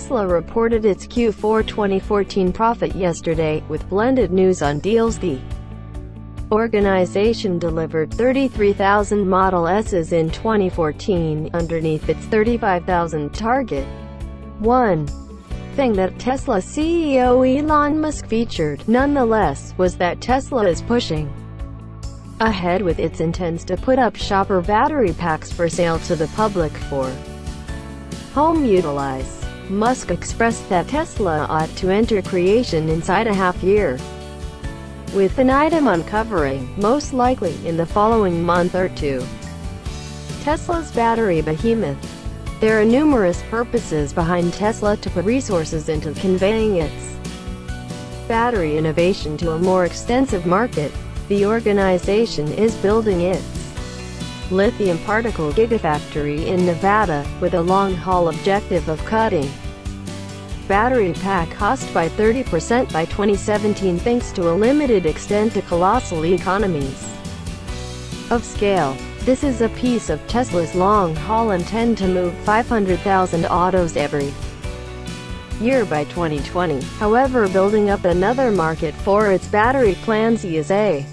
Tesla reported its Q4 2014 profit yesterday, with blended news on deals. The organization delivered 33,000 Model S's in 2014, underneath its 35,000 target. One thing that Tesla CEO Elon Musk featured, nonetheless, was that Tesla is pushing ahead with its intents to put up shopper battery packs for sale to the public for home utilize. Musk expressed that Tesla ought to enter creation inside a half year, with an item uncovering, most likely in the following month or two. Tesla's battery behemoth. There are numerous purposes behind Tesla to put resources into conveying its battery innovation to a more extensive market. The organization is building its lithium particle gigafactory in Nevada, with a long-haul objective of cutting battery pack cost by 30% by 2017 thanks to a limited extent to colossal economies of scale. This is a piece of Tesla's long-haul intent to move 500,000 autos every year by 2020. However, building up another market for its battery plans is a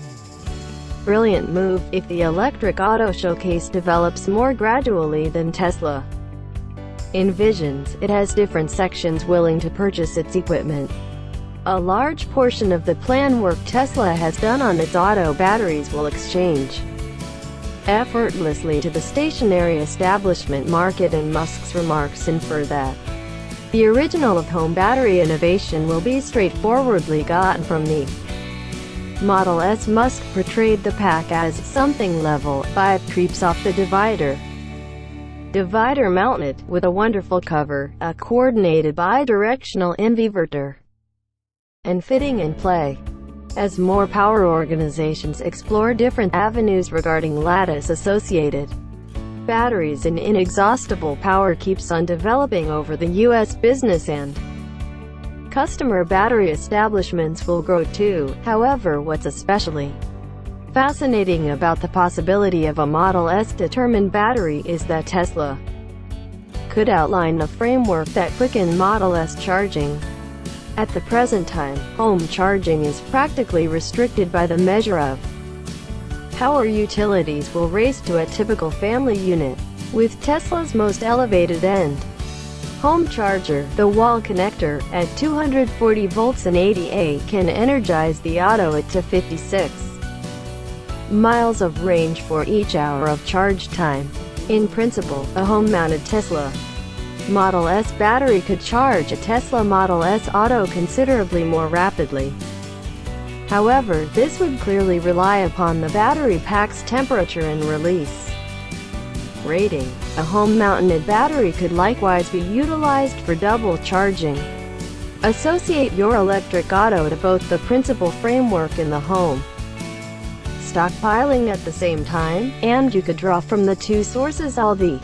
brilliant move, if the electric auto showcase develops more gradually than Tesla envisions. It has different sections willing to purchase its equipment. A large portion of the plan work Tesla has done on its auto batteries will exchange effortlessly to the stationary establishment market, and Musk's remarks infer that the original of home battery innovation will be straightforwardly gotten from the Model S. Musk portrayed the pack as something level 5 creeps off the divider mounted, with a wonderful cover, a coordinated bi-directional inverter, and fitting in play. As more power organizations explore different avenues regarding lattice-associated batteries, and inexhaustible power keeps on developing over the U.S. business and customer battery establishments will grow too. However, what's especially fascinating about the possibility of a Model S determined battery is that Tesla could outline a framework that quicken Model S charging. At the present time, home charging is practically restricted by the measure of power utilities will raise to a typical family unit. With Tesla's most elevated end home charger, the wall connector, at 240 volts and 80 A, can energize the auto at to 56 miles of range for each hour of charge time. In principle, a home-mounted Tesla Model S battery could charge a Tesla Model S auto considerably more rapidly. However, this would clearly rely upon the battery pack's temperature and release rating. A home-mounted battery could likewise be utilized for double charging. Associate your electric auto to both the principal framework and the home stockpiling at the same time, and you could draw from the two sources all the